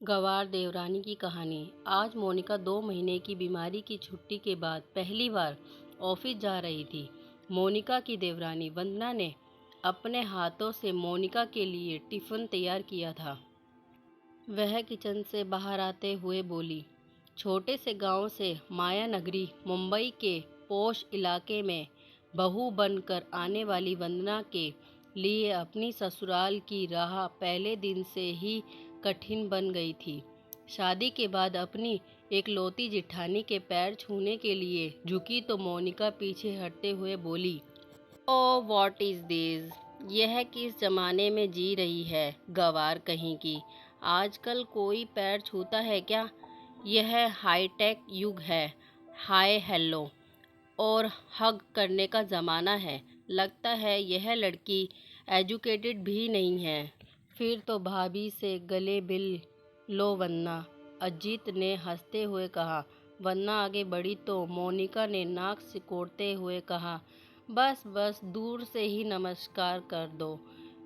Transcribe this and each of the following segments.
गवार देवरानी की कहानी। आज मोनिका 2 महीने की बीमारी की छुट्टी के बाद पहली बार ऑफिस जा रही थी। मोनिका की देवरानी वंदना ने अपने हाथों से मोनिका के लिए टिफ़िन तैयार किया था। वह किचन से बाहर आते हुए बोली, छोटे से गांव से माया नगरी मुंबई के पोश इलाके में बहू बनकर आने वाली वंदना के लिए अपनी ससुराल की राह पहले दिन से ही कठिन बन गई थी। शादी के बाद अपनी एकलौती जिठानी के पैर छूने के लिए झुकी तो मोनिका पीछे हटते हुए बोली, ओह व्हाट इज़ दिस। यह किस ज़माने में जी रही है गंवार कहीं की। आजकल कोई पैर छूता है क्या? यह हाईटेक युग है। हाय हेलो और हग करने का ज़माना है। लगता है यह लड़की एजुकेटेड भी नहीं है। फिर तो भाभी से गले मिल लो वंदना, अजीत ने हंसते हुए कहा। वंदना आगे बढ़ी तो मोनिका ने नाक सिकोड़ते हुए कहा, बस बस दूर से ही नमस्कार कर दो,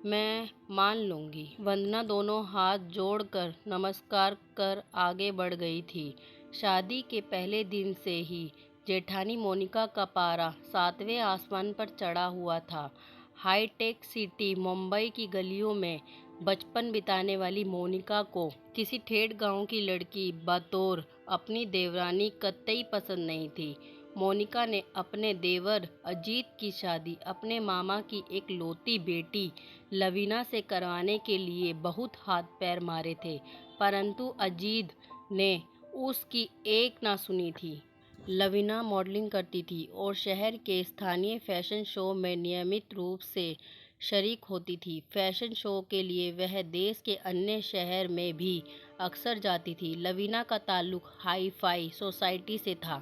मैं मान लूँगी। वंदना दोनों हाथ जोड़कर नमस्कार कर आगे बढ़ गई थी। शादी के पहले दिन से ही जेठानी मोनिका का पारा 7वें आसमान पर चढ़ा हुआ था। हाईटेक सिटी मुंबई की गलियों में बचपन बिताने वाली मोनिका को किसी ठेठ गांव की लड़की बतौर अपनी देवरानी कतई पसंद नहीं थी। मोनिका ने अपने देवर अजीत की शादी अपने मामा की एकलौती बेटी लवीना से करवाने के लिए बहुत हाथ पैर मारे थे, परंतु अजीत ने उसकी एक ना सुनी थी। लवीना मॉडलिंग करती थी और शहर के स्थानीय फैशन शो में नियमित रूप से शरीक होती थी। फैशन शो के लिए वह देश के अन्य शहर में भी अक्सर जाती थी। लवीना का ताल्लुक हाई फाई सोसाइटी से था।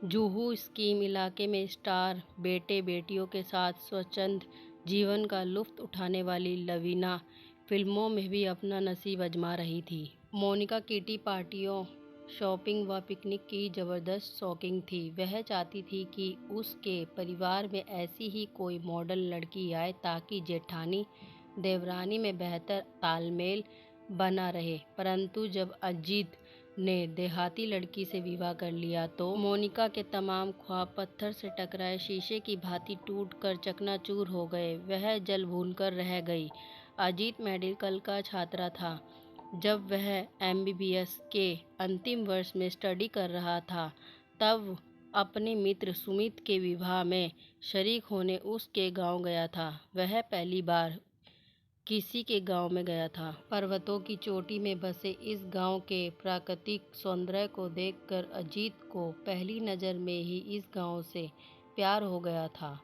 जुहू स्कीम इलाके में स्टार बेटे बेटियों के साथ स्वच्छंद जीवन का लुत्फ उठाने वाली लवीना फिल्मों में भी अपना नसीब आजमा रही थी। मोनिका किटी पार्टियों, शॉपिंग व पिकनिक की ज़बरदस्त शौकीन थी। वह चाहती थी कि उसके परिवार में ऐसी ही कोई मॉडल लड़की आए ताकि जेठानी देवरानी में बेहतर तालमेल बना रहे। परंतु जब अजीत ने देहाती लड़की से विवाह कर लिया तो मोनिका के तमाम ख्वाब पत्थर से टकराए शीशे की भांति टूटकर चकनाचूर हो गए। वह जल भूनकर रह गई। अजीत मेडिकल का छात्रा था। जब वह एमबीबीएस के अंतिम वर्ष में स्टडी कर रहा था तब अपने मित्र सुमित के विवाह में शरीक होने उसके गांव गया था। वह पहली बार किसी के गांव में गया था। पर्वतों की चोटी में बसे इस गांव के प्राकृतिक सौंदर्य को देखकर अजीत को पहली नज़र में ही इस गांव से प्यार हो गया था।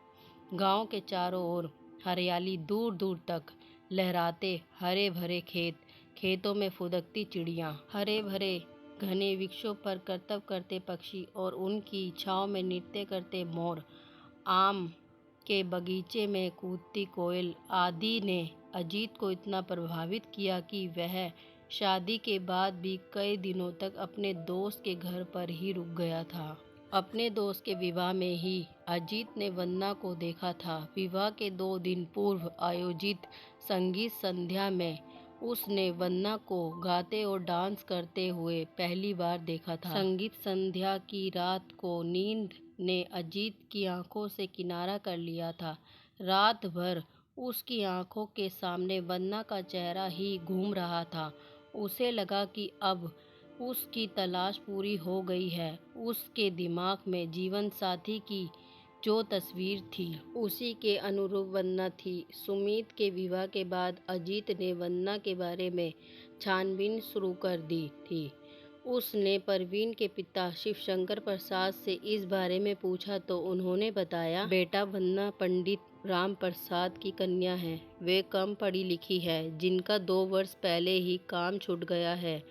गांव के चारों ओर हरियाली, दूर दूर तक लहराते हरे भरे खेत, खेतों में फुदकती चिड़ियाँ, हरे भरे घने वृक्षों पर करतब करते पक्षी और उनकी छाँव में नृत्य करते मोर, आम के बगीचे में कूदती कोयल आदि ने अजीत को इतना प्रभावित किया कि वह शादी के बाद भी कई दिनों तक अपने दोस्त के घर पर ही रुक गया था। अपने दोस्त के विवाह में ही अजीत ने वंदना को देखा था। विवाह के 2 दिन पूर्व आयोजित संगीत संध्या में उसने वंदना को गाते और डांस करते हुए पहली बार देखा था। संगीत संध्या की रात को नींद ने अजीत की आंखों से किनारा कर लिया था। रात भर उसकी आंखों के सामने वंदना का चेहरा ही घूम रहा था। उसे लगा कि अब उसकी तलाश पूरी हो गई है। उसके दिमाग में जीवन साथी की जो तस्वीर थी उसी के अनुरूप वंदना थी। सुमित के विवाह के बाद अजीत ने वंदना के बारे में छानबीन शुरू कर दी थी। उसने परवीन के पिता शिवशंकर प्रसाद से इस बारे में पूछा तो उन्होंने बताया, बेटा वंदना पंडित राम प्रसाद की कन्या है। वे कम पढ़ी लिखी है, जिनका 2 वर्ष पहले ही काम छूट गया है।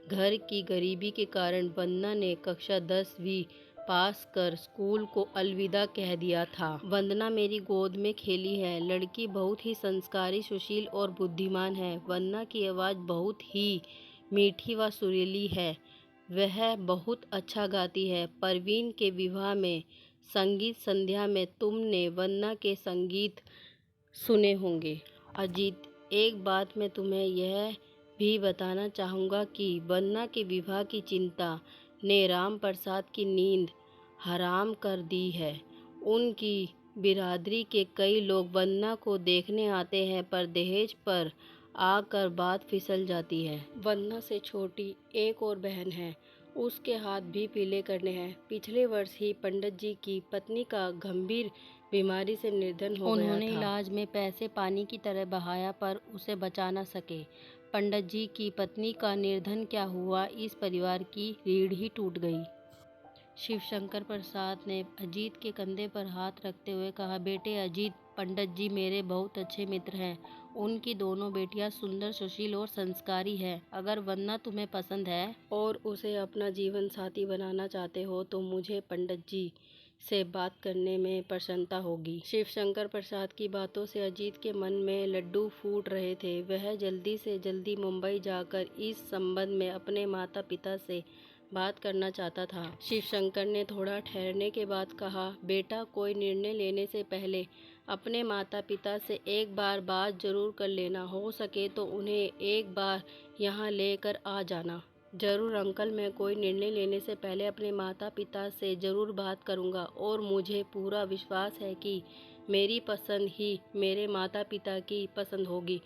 घर की गरीबी के कारण वंदना ने कक्षा 10वीं पास कर स्कूल को अलविदा कह दिया था। वंदना मेरी गोद में खेली है। लड़की बहुत ही संस्कारी, सुशील और बुद्धिमान है। वंदना की आवाज़ बहुत ही मीठी व सुरीली है। वह बहुत अच्छा गाती है। परवीन के विवाह में संगीत संध्या में तुमने वंदना के संगीत सुने होंगे। अजीत, एक बात मैं तुम्हें यह भी बताना चाहूँगा कि वंदना के विवाह की चिंता ने राम प्रसाद की नींद हराम कर दी है। उनकी बिरादरी के कई लोग वंदना को देखने आते हैं, पर दहेज पर आकर बात फिसल जाती है। वंदना से छोटी एक और बहन है, उसके हाथ भी पीले करने हैं। पिछले वर्ष ही पंडित जी की पत्नी का गंभीर बीमारी से निधन हो गया था। उन्होंने इलाज में पैसे पानी की तरह बहाया, पर उसे बचा न सके। पंडित जी की पत्नी का निर्धन क्या हुआ, इस परिवार की रीढ़ ही टूट गई। शिवशंकर प्रसाद ने अजीत के कंधे पर हाथ रखते हुए कहा, बेटे अजीत, पंडित जी मेरे बहुत अच्छे मित्र हैं। उनकी दोनों बेटियां सुंदर, सुशील और संस्कारी हैं। अगर वंदना तुम्हें पसंद है और उसे अपना जीवन साथी बनाना चाहते हो तो मुझे पंडित जी से बात करने में प्रसन्नता होगी। शिवशंकर प्रसाद की बातों से अजीत के मन में लड्डू फूट रहे थे। वह जल्दी से जल्दी मुंबई जाकर इस संबंध में अपने माता पिता से बात करना चाहता था। शिवशंकर ने थोड़ा ठहरने के बाद कहा, बेटा, कोई निर्णय लेने से पहले अपने माता पिता से एक बार बात जरूर कर लेना। हो सके तो उन्हें एक बार यहाँ लेकर आ जाना। जरूर अंकल, मैं कोई निर्णय लेने से पहले अपने माता पिता से ज़रूर बात करूँगा और मुझे पूरा विश्वास है कि मेरी पसंद ही मेरे माता पिता की पसंद होगी।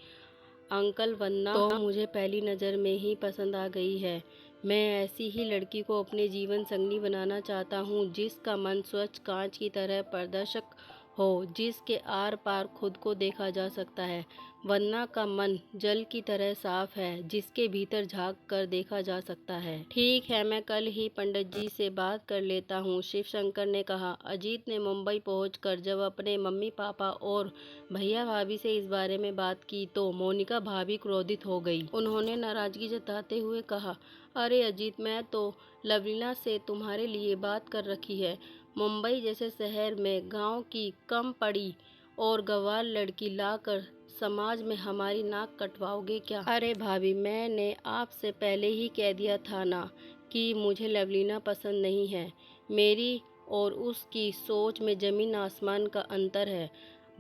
अंकल, वंदना तो मुझे पहली नज़र में ही पसंद आ गई है। मैं ऐसी ही लड़की को अपने जीवन संगनी बनाना चाहता हूँ, जिसका मन स्वच्छ कांच की तरह पारदर्शक हो, जिसके आर पार खुद को देखा जा सकता है। वंदना का मन जल की तरह साफ है, जिसके भीतर झांक कर देखा जा सकता है। ठीक है, मैं कल ही पंडित जी से बात कर लेता हूँ, शिवशंकर ने कहा। अजीत ने मुंबई पहुंचकर जब अपने मम्मी पापा और भैया भाभी से इस बारे में बात की तो मोनिका भाभी क्रोधित हो गई। उन्होंने नाराजगी जताते हुए कहा, अरे अजीत, मैं तो लवलीना से तुम्हारे लिए बात कर रखी है। मुंबई जैसे शहर में गांव की कम पड़ी और गंवार लड़की लाकर समाज में हमारी नाक कटवाओगे क्या? अरे भाभी, मैंने आपसे पहले ही कह दिया था ना कि मुझे लवलीना पसंद नहीं है। मेरी और उसकी सोच में जमीन आसमान का अंतर है।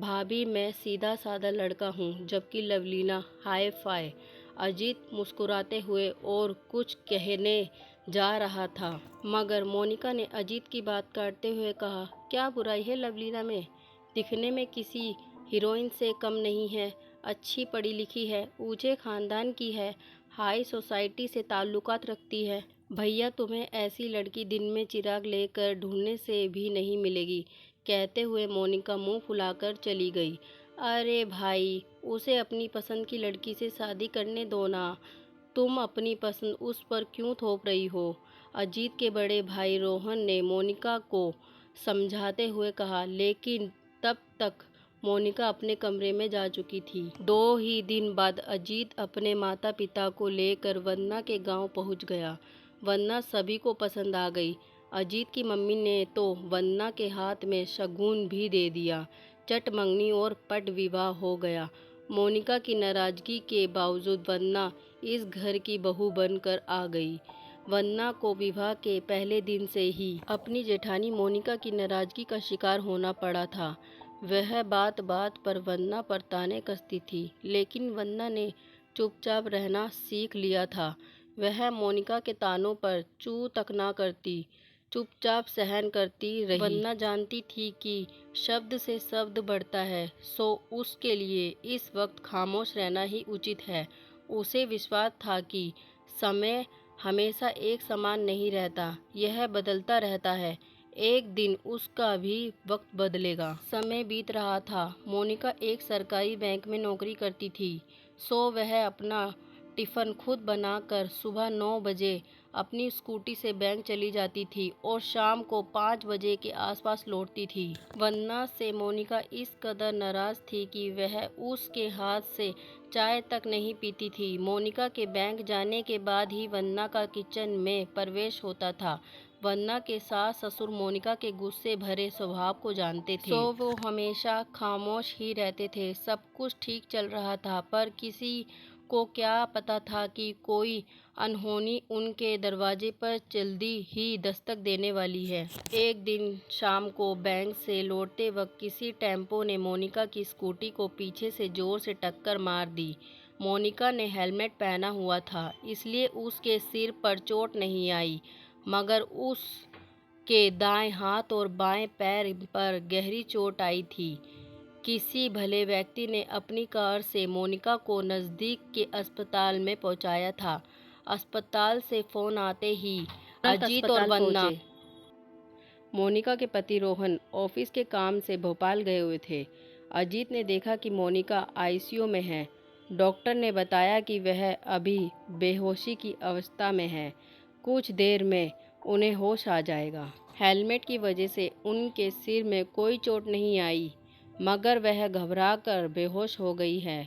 भाभी, मैं सीधा साधा लड़का हूँ, जबकि लवलीना हाय फाय। अजीत मुस्कुराते हुए और कुछ कहने जा रहा था, मगर मोनिका ने अजीत की बात काटते हुए कहा, क्या बुराई है लवलीना में? दिखने में किसी हीरोइन से कम नहीं है, अच्छी पढ़ी लिखी है, ऊंचे खानदान की है, हाई सोसाइटी से ताल्लुकात रखती है। भैया, तुम्हें ऐसी लड़की दिन में चिराग लेकर ढूंढने से भी नहीं मिलेगी। कहते हुए मोनिका मुंह फुलाकर चली गई। अरे भाई, उसे अपनी पसंद की लड़की से शादी करने दो ना। तुम अपनी पसंद उस पर क्यों थोप रही हो? अजीत के बड़े भाई रोहन ने मोनिका को समझाते हुए कहा, लेकिन तब तक मोनिका अपने कमरे में जा चुकी थी। 2 ही दिन बाद अजीत अपने माता पिता को लेकर वंदना के गांव पहुंच गया। वंदना सभी को पसंद आ गई। अजीत की मम्मी ने तो वंदना के हाथ में शगुन भी दे दिया। चट मंगनी और पट विवाह हो गया। मोनिका की नाराजगी के बावजूद वंदना इस घर की बहू बनकर आ गई। वंदना को विवाह के पहले दिन से ही अपनी जेठानी मोनिका की नाराजगी का शिकार होना पड़ा था। वह बात बात पर वंदना पर ताने कसती थी, लेकिन वंदना ने चुपचाप रहना सीख लिया था। वह मोनिका के तानों पर चू तक ना करती, चुपचाप सहन करती रही। वंदना जानती थी कि शब्द से शब्द बढ़ता है, सो उसके लिए इस वक्त खामोश रहना ही उचित है। उसे विश्वास था कि समय हमेशा एक समान नहीं रहता, यह बदलता रहता है। एक दिन उसका भी वक्त बदलेगा। समय बीत रहा था। मोनिका एक सरकारी बैंक में नौकरी करती थी, सो वह अपना टिफ़िन खुद बनाकर सुबह 9 बजे अपनी स्कूटी से बैंक चली जाती थी और शाम को 5 बजे के आसपास लौटती थी। वंदना से मोनिका इस कदर नाराज थी कि वह उसके हाथ से चाय तक नहीं पीती थी। मोनिका के बैंक जाने के बाद ही वंदना का किचन में प्रवेश होता था। वंदना के सास ससुर मोनिका के गुस्से भरे स्वभाव को जानते थे, सो वो हमेशा खामोश ही रहते थे। सब कुछ ठीक चल रहा था, पर किसी को क्या पता था कि कोई अनहोनी उनके दरवाजे पर जल्दी ही दस्तक देने वाली है। एक दिन शाम को बैंक से लौटते वक्त किसी टेम्पो ने मोनिका की स्कूटी को पीछे से जोर से टक्कर मार दी। मोनिका ने हेलमेट पहना हुआ था, इसलिए उसके सिर पर चोट नहीं आई, मगर उसके दाएं हाथ और बाएं पैर पर गहरी चोट आई थी। किसी भले व्यक्ति ने अपनी कार से मोनिका को नज़दीक के अस्पताल में पहुंचाया था। अस्पताल से फ़ोन आते ही अजीत और वंदना, मोनिका के पति रोहन, ऑफिस के काम से भोपाल गए हुए थे। अजीत ने देखा कि मोनिका आईसीयू में है। डॉक्टर ने बताया कि वह अभी बेहोशी की अवस्था में है, कुछ देर में उन्हें होश आ जाएगा। हेलमेट की वजह से उनके सिर में कोई चोट नहीं आई, मगर वह घबराकर बेहोश हो गई है।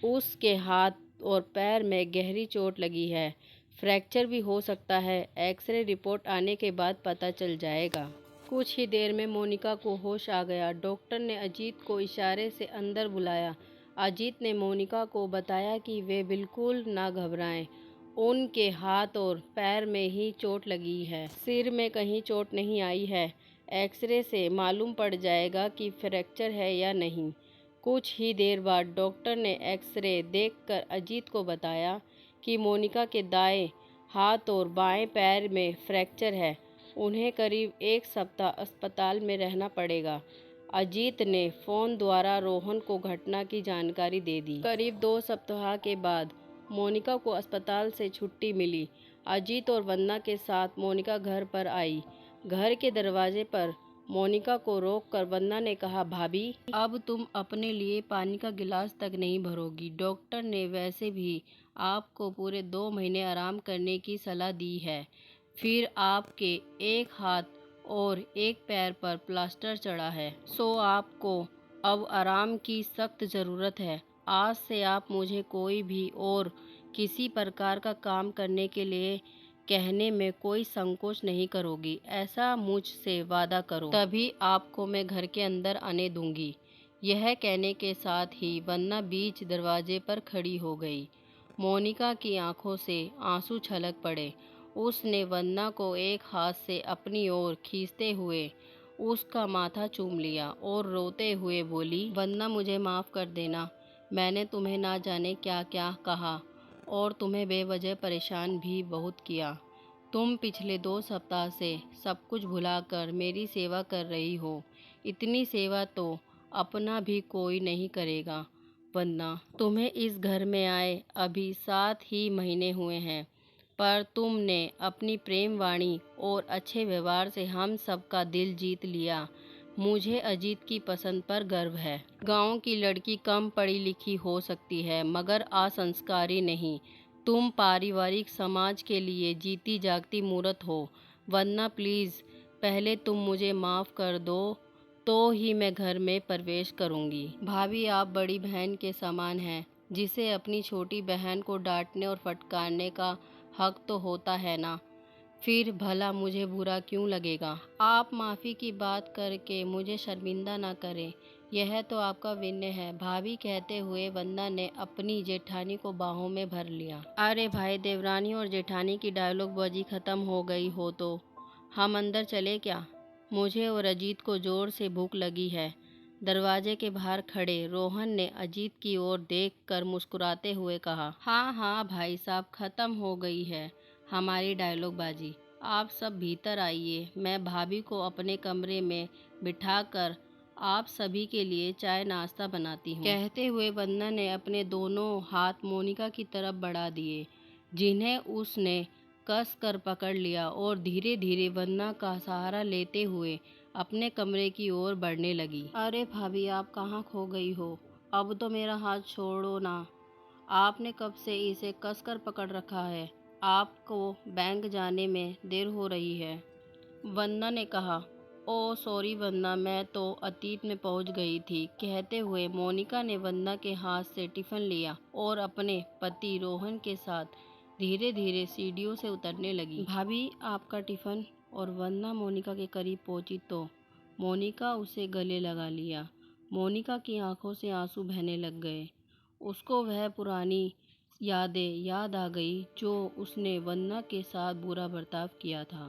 उसके हाथ और पैर में गहरी चोट लगी है, फ्रैक्चर भी हो सकता है। एक्सरे रिपोर्ट आने के बाद पता चल जाएगा। कुछ ही देर में मोनिका को होश आ गया। डॉक्टर ने अजीत को इशारे से अंदर बुलाया। अजीत ने मोनिका को बताया कि वे बिल्कुल ना घबराएं, उनके हाथ और पैर में ही चोट लगी है, सिर में कहीं चोट नहीं आई है। एक्सरे से मालूम पड़ जाएगा कि फ्रैक्चर है या नहीं। कुछ ही देर बाद डॉक्टर ने एक्सरे देखकर अजीत को बताया कि मोनिका के दाएं हाथ और बाएं पैर में फ्रैक्चर है। उन्हें करीब 1 सप्ताह अस्पताल में रहना पड़ेगा। अजीत ने फ़ोन द्वारा रोहन को घटना की जानकारी दे दी। करीब 2 सप्ताह के बाद मोनिका को अस्पताल से छुट्टी मिली। अजीत और वंदना के साथ मोनिका घर पर आई। घर के दरवाजे पर मोनिका को रोककर वंदना ने कहा, भाभी, अब तुम अपने लिए पानी का गिलास तक नहीं भरोगी। डॉक्टर ने वैसे भी आपको पूरे 2 महीने आराम करने की सलाह दी है। फिर आपके एक हाथ और एक पैर पर प्लास्टर चढ़ा है, सो आपको अब आराम की सख्त ज़रूरत है। आज से आप मुझे कोई भी और किसी प्रकार का काम करने के लिए कहने में कोई संकोच नहीं करोगी। ऐसा मुझसे वादा करो, तभी आपको मैं घर के अंदर आने दूंगी। यह कहने के साथ ही वंदना बीच दरवाजे पर खड़ी हो गई। मोनिका की आंखों से आंसू छलक पड़े। उसने वंदना को एक हाथ से अपनी ओर खींचते हुए उसका माथा चूम लिया और रोते हुए बोली, वंदना, मुझे माफ़ कर देना। मैंने तुम्हें ना जाने क्या क्या कहा और तुम्हें बेवजह परेशान भी बहुत किया। तुम पिछले 2 सप्ताह से सब कुछ भुलाकर मेरी सेवा कर रही हो। इतनी सेवा तो अपना भी कोई नहीं करेगा। वंदना, तुम्हें इस घर में आए अभी 7 ही महीने हुए हैं, पर तुमने अपनी प्रेम वाणी और अच्छे व्यवहार से हम सबका दिल जीत लिया। मुझे अजीत की पसंद पर गर्व है। गांव की लड़की कम पढ़ी लिखी हो सकती है, मगर असंस्कारी नहीं। तुम पारिवारिक समाज के लिए जीती जागती मूर्त हो। वरना प्लीज़ पहले तुम मुझे माफ़ कर दो, तो ही मैं घर में प्रवेश करूंगी। भाभी, आप बड़ी बहन के समान हैं, जिसे अपनी छोटी बहन को डांटने और फटकारने का हक तो होता है ना। फिर भला मुझे बुरा क्यों लगेगा? आप माफ़ी की बात करके मुझे शर्मिंदा ना करें, यह तो आपका विनय है, भाभी कहते हुए वंदना ने अपनी जेठानी को बाहों में भर लिया। अरे भाई, देवरानी और जेठानी की डायलॉग बाजी खत्म हो गई हो तो हम अंदर चले क्या? मुझे और अजीत को ज़ोर से भूख लगी है। दरवाजे के बाहर खड़े रोहन ने अजीत की ओर देखकर मुस्कुराते हुए कहा, हाँ हाँ भाई साहब, ख़त्म हो गई है हमारी डायलॉग बाजी। आप सब भीतर आइए, मैं भाभी को अपने कमरे में बिठाकर आप सभी के लिए चाय नाश्ता बनाती हूँ। कहते हुए वंदना ने अपने दोनों हाथ मोनिका की तरफ बढ़ा दिए, जिन्हें उसने कस कर पकड़ लिया और धीरे धीरे वंदना का सहारा लेते हुए अपने कमरे की ओर बढ़ने लगी। अरे भाभी, आप कहाँ खो गई हो? अब तो मेरा हाथ छोड़ो ना। आपने कब से इसे कस कर पकड़ रखा है? आपको बैंक जाने में देर हो रही है। वंदना ने कहा, ओह सॉरी वंदना, मैं तो अतीत में पहुंच गई थी। कहते हुए मोनिका ने वंदना के हाथ से टिफ़िन लिया और अपने पति रोहन के साथ धीरे धीरे सीढ़ियों से उतरने लगी। भाभी, आपका टिफ़िन। और वंदना मोनिका के करीब पहुंची तो मोनिका उसे गले लगा लिया। मोनिका की आंखों से आंसू बहने लग गए। उसको वह पुरानी यादें याद आ गई जो उसने वंदना के साथ बुरा बर्ताव किया था।